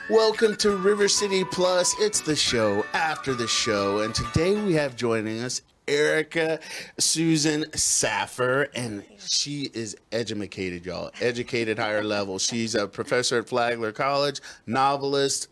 Welcome to River City Plus. It's the show after the show, and today we have joining us Erica Susan Saffer, and she is educated, y'all. Educated higher level. She's a professor at Flagler College, novelist,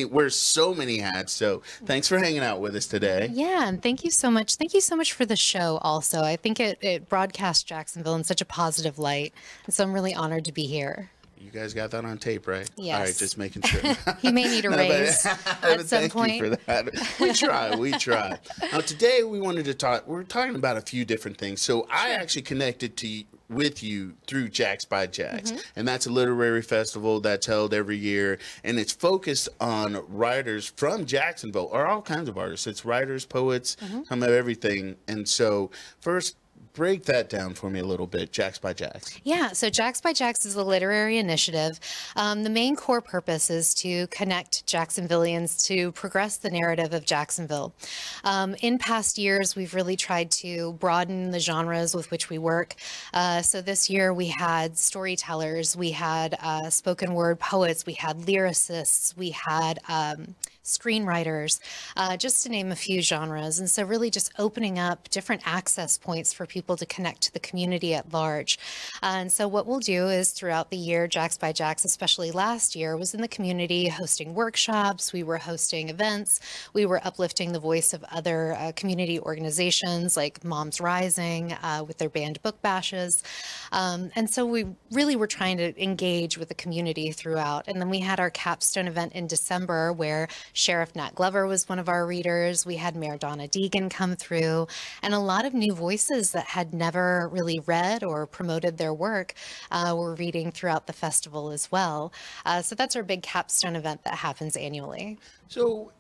wears so many hats. So thanks for hanging out with us today. Yeah, and thank you so much. Thank you so much for the show also. I think it broadcasts Jacksonville in such a positive light, and so I'm really honored to be here. You guys got that on tape, right? Yes. All right, just making sure. You may need a raise at some point. Thank you for that. We try. Now, today we're talking about a few different things. So I actually connected with you through Jacks by Jacks. And that's a literary festival that's held every year. And it's focused on writers from Jacksonville, or all kinds of artists. It's writers, poets, some of everything. And so first, break that down for me a little bit, Jacks by Jacks. Yeah, so Jacks by Jacks is a literary initiative. The main core purpose is to connect Jacksonvillians to progress the narrative of Jacksonville. In past years, we've really tried to broaden the genres with which we work. So this year we had storytellers, we had spoken word poets, we had lyricists, we had screenwriters, just to name a few genres. And so really just opening up different access points for people to connect to the community at large. And so what we'll do is throughout the year, Jacks by Jacks, especially last year, was in the community hosting workshops. We were hosting events. We were uplifting the voice of other community organizations like Moms Rising with their banned book bashes. And so we really were trying to engage with the community throughout. And then we had our capstone event in December where Sheriff Nat Glover was one of our readers. We had Mayor Donna Deegan come through, and a lot of new voices that had never really read or promoted their work were reading throughout the festival as well. So that's our big capstone event that happens annually. So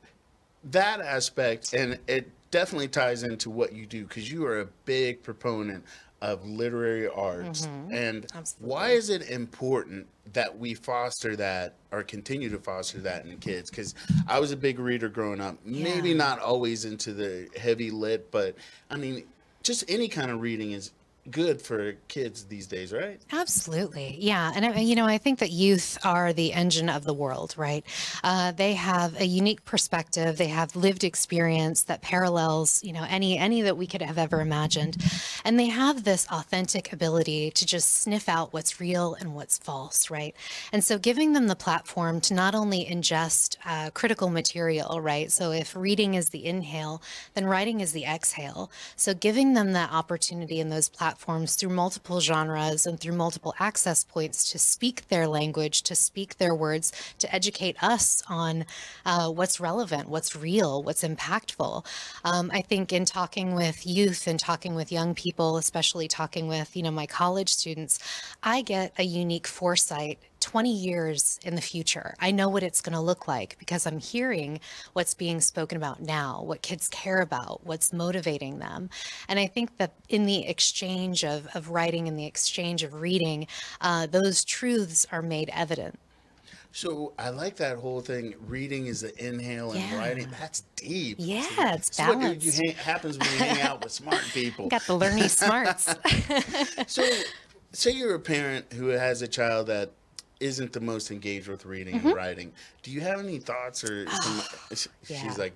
that aspect, and it definitely ties into what you do, because you are a big proponent of literary arts. And Absolutely. why is it important that we foster that or continue to foster that in kids? Because I was a big reader growing up, maybe not always into the heavy lit, but I mean, just any kind of reading is good for kids these days, right? Absolutely. Yeah. And I think that youth are the engine of the world, right? They have a unique perspective. They have lived experience that parallels, any that we could have ever imagined. And they have this authentic ability to just sniff out what's real and what's false, right? And so giving them the platform to not only ingest critical material, right? So if reading is the inhale, then writing is the exhale. So giving them that opportunity in those platforms through multiple genres and through multiple access points to speak their language, to speak their words, to educate us on what's relevant, what's real, what's impactful. I think in talking with youth and talking with young people, especially talking with, my college students, I get a unique foresight 20 years in the future. I know what it's going to look like because I'm hearing what's being spoken about now, what kids care about, what's motivating them. And I think that in the exchange of writing and the exchange of reading, those truths are made evident. So I like that whole thing. Reading is the inhale and writing. That's deep. Yeah, it's balanced. balanced. What happens when you hang out with smart people. Got the learning smarts. So say you're a parent who has a child that isn't the most engaged with reading and writing. Do you have any thoughts or she's like,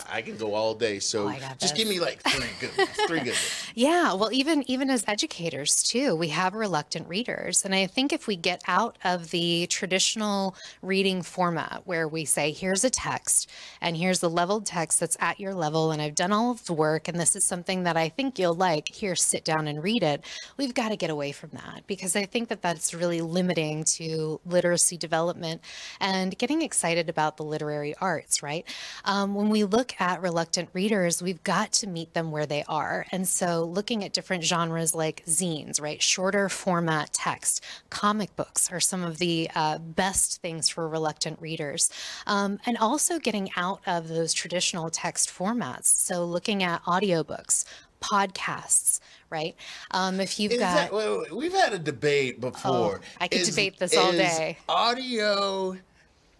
I can go all day. So just give me like three good ones. Yeah, well, even as educators too, we have reluctant readers. And I think if we get out of the traditional reading format where we say, here's a text and here's the leveled text that's at your level and I've done all of the work and this is something that I think you'll like, here, sit down and read it. We've got to get away from that because I think that that's really limiting to literacy development and getting excited about the literary arts, right? When we look at reluctant readers, we've got to meet them where they are. And so looking at different genres like zines, right? Shorter format text, comic books are some of the best things for reluctant readers. And also getting out of those traditional text formats. So looking at audiobooks, podcasts, right? If you've got... we've had a debate before. I could debate this all day. Audio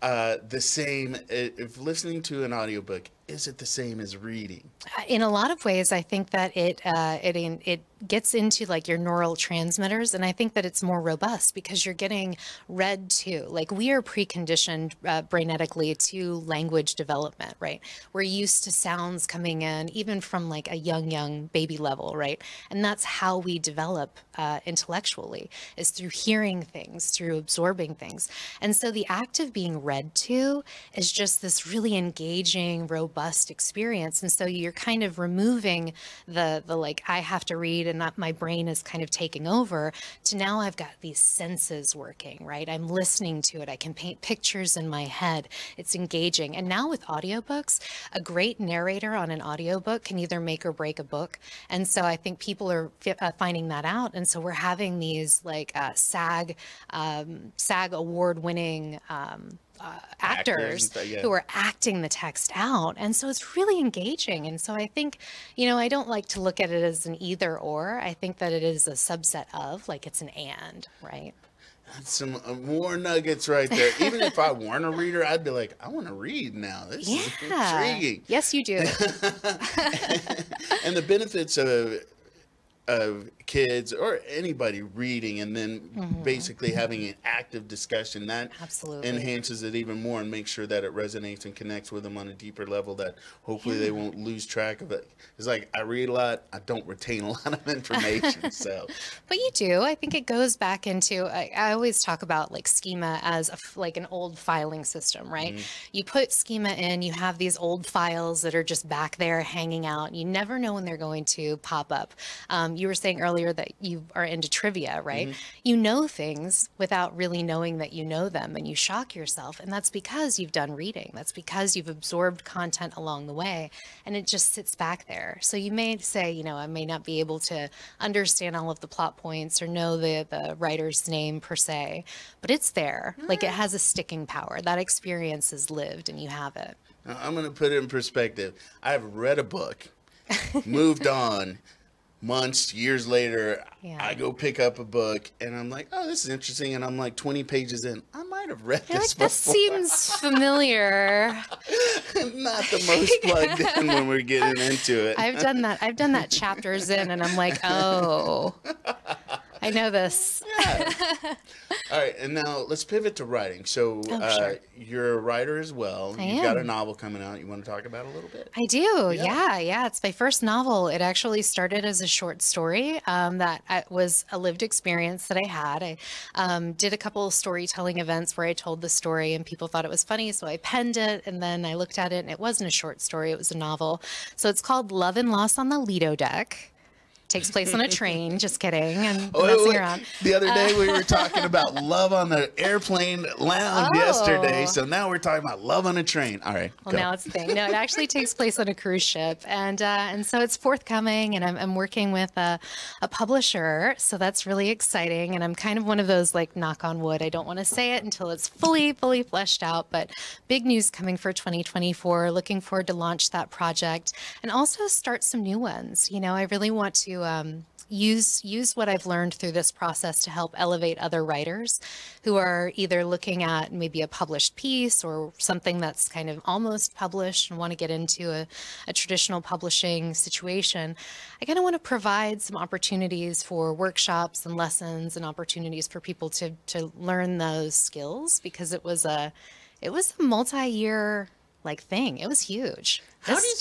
the same, if listening to an audiobook, is it the same as reading? In a lot of ways, I think that it gets into like your neurotransmitters, and I think that it's more robust because you're getting read to. Like we are preconditioned brainetically to language development, right? We're used to sounds coming in even from like a young baby level, right? And that's how we develop intellectually, is through hearing things, through absorbing things. And so the act of being read to is just this really engaging, robust experience. And so you're kind of removing the like, I have to read and that my brain is kind of taking over, to now I've got these senses working, right? I'm listening to it. I can paint pictures in my head. It's engaging. And now with audiobooks, a great narrator on an audiobook can either make or break a book. And so I think people are finding that out. And so we're having these like SAG award-winning actors who are acting the text out. And so it's really engaging. And so I think, I don't like to look at it as an either or. I think that it is a subset of, like it's an and, right? That's some more nuggets right there. Even if I weren't a reader, I'd be like, I want to read now. This is intriguing. Yes, you do. And the benefits of kids or anybody reading and then basically having an active discussion that absolutely enhances it even more and makes sure that it resonates and connects with them on a deeper level, that hopefully they won't lose track of it. It's like, I read a lot, I don't retain a lot of information. So but you do. I think it goes back into, I always talk about like schema as like an old filing system, right? You put schema in, you have these old files that are just back there hanging out. You never know when they're going to pop up. You were saying earlier that you are into trivia, right? You know things without really knowing that you know them, and you shock yourself. And that's because you've done reading. That's because you've absorbed content along the way, and it just sits back there. So you may say, I may not be able to understand all of the plot points or know the writer's name per se, but it's there. Like it has a sticking power. That experience is lived and you have it. Now, I'm going to put it in perspective. I've read a book, moved on. Months, years later, I go pick up a book and I'm like, oh, this is interesting. And I'm like 20 pages in. I might have read this before. This seems familiar. Not the most plugged in when we're getting into it. I've done that chapters in and I'm like, oh, I know this. Yeah. All right. And now let's pivot to writing. So sure. You're a writer as well. You've am. got a novel coming out. You want to talk about it a little bit? I do. Yeah. It's my first novel. It actually started as a short story that was a lived experience that I had. I did a couple of storytelling events where I told the story and people thought it was funny. So I penned it and then I looked at it and it wasn't a short story. It was a novel. So it's called Love and Loss on the Lido Deck. Takes place on a train. Just kidding. I'm messing around. The other day we were talking about love on the airplane lounge yesterday. So now we're talking about love on a train. All right. Well, now it's the thing. No, it actually takes place on a cruise ship. And so it's forthcoming and I'm working with a publisher. So that's really exciting. And I'm kind of one of those like knock on wood. I don't want to say it until it's fully fleshed out, but big news coming for 2024. Looking forward to launch that project and also start some new ones. I really want to use what I've learned through this process to help elevate other writers who are either looking at maybe a published piece or something that's kind of almost published and want to get into a traditional publishing situation. I kind of want to provide some opportunities for workshops and lessons and opportunities for people to learn those skills, because it was a multi-year thing. It was huge. How do you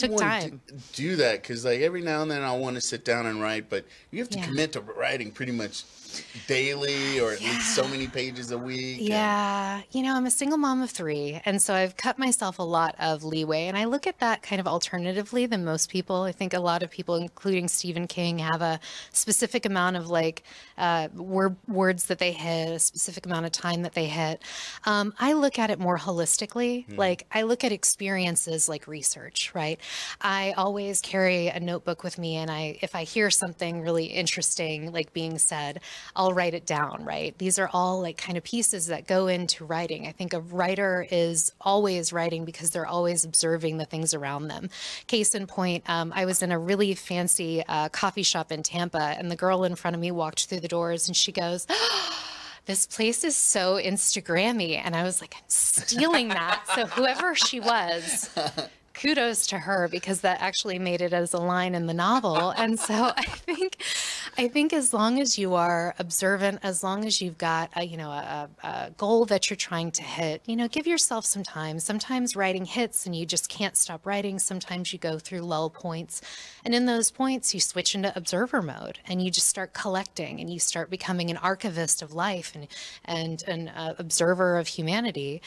do that? Because every now and then I want to sit down and write, but you have to commit to writing pretty much daily or at least so many pages a week. Yeah. I'm a single mom of 3. And so I've cut myself a lot of leeway. And I look at that kind of alternatively than most people. I think a lot of people, including Stephen King, have a specific amount of words that they hit, a specific amount of time that they hit. I look at it more holistically. I look at experiences like research, right? I always carry a notebook with me. And if I hear something really interesting, being said, I'll write it down, right? These are all kind of pieces that go into writing. I think a writer is always writing because they're always observing the things around them. Case in point, I was in a really fancy coffee shop in Tampa, and the girl in front of me walked through the doors and she goes, this place is so Instagrammy. And I was like, I'm stealing that. So whoever she was, kudos to her, because that actually made it as a line in the novel. And so I think as long as you are observant, as long as you've got a goal that you're trying to hit, give yourself some time. Sometimes writing hits and you just can't stop writing. Sometimes you go through lull points, and in those points you switch into observer mode and you just start collecting and you start becoming an archivist of life and an observer of humanity,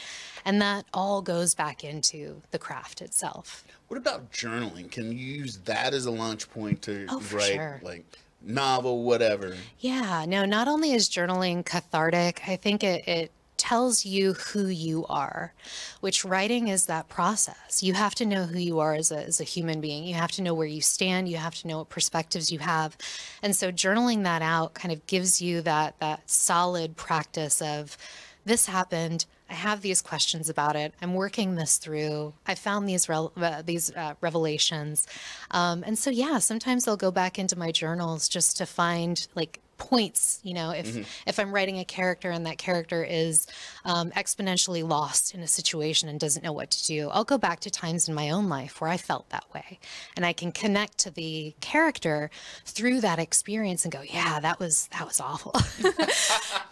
and that all goes back into the craft itself. What about journaling? Can you use that as a launch point to write sure. like novel, whatever? Yeah, no, not only is journaling cathartic, I think it tells you who you are, which writing is that process. You have to know who you are as a human being. You have to know where you stand. You have to know what perspectives you have. And so journaling that out kind of gives you that solid practice of, this happened. I have these questions about it. I'm working this through. I found these revelations. And so, yeah, sometimes I'll go back into my journals just to find like points, if I'm writing a character and that character is exponentially lost in a situation and doesn't know what to do, I'll go back to times in my own life where I felt that way, and I can connect to the character through that experience and go, yeah, that was awful.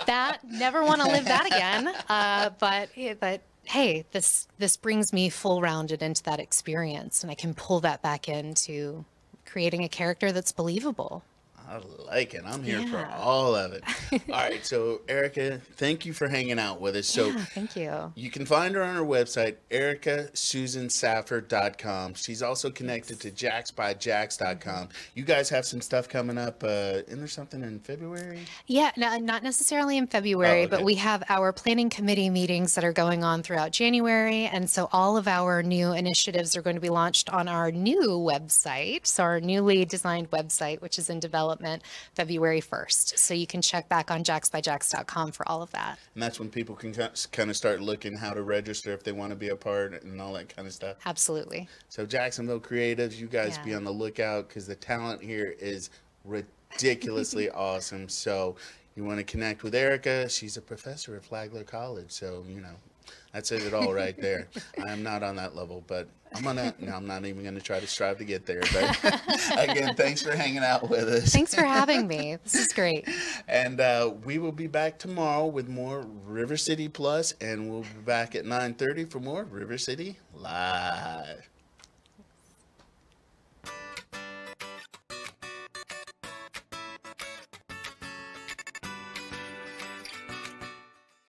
That, never want to live that again. But hey, this brings me full rounded into that experience, and I can pull that back into creating a character that's believable. I like it. I'm here for Yeah. all of it. All right. So, Erica, thank you for hanging out with us. So, Yeah, thank you. you can find her on her website, ericasusansafford.com. She's also connected to jacksbyjax.com. You guys have some stuff coming up. Isn't there something in February? Yeah, no, not necessarily in February, but we have our planning committee meetings that are going on throughout January. And so all of our new initiatives are going to be launched on our new website. So our newly designed website, which is in development, February 1st. So you can check back on jacksbyjax.com for all of that. And that's when people can kind of start looking how to register if they want to be a part and all that kind of stuff. Absolutely. So Jacksonville Creatives, you guys be on the lookout, because the talent here is ridiculously awesome. So you want to connect with Erica. She's a professor at Flagler College. So, that says it all right there. I am not on that level, but I'm not even going to try to strive to get there. But again, thanks for hanging out with us. Thanks for having me. This is great. And we will be back tomorrow with more River City Plus, and we'll be back at 9:30 for more River City Live.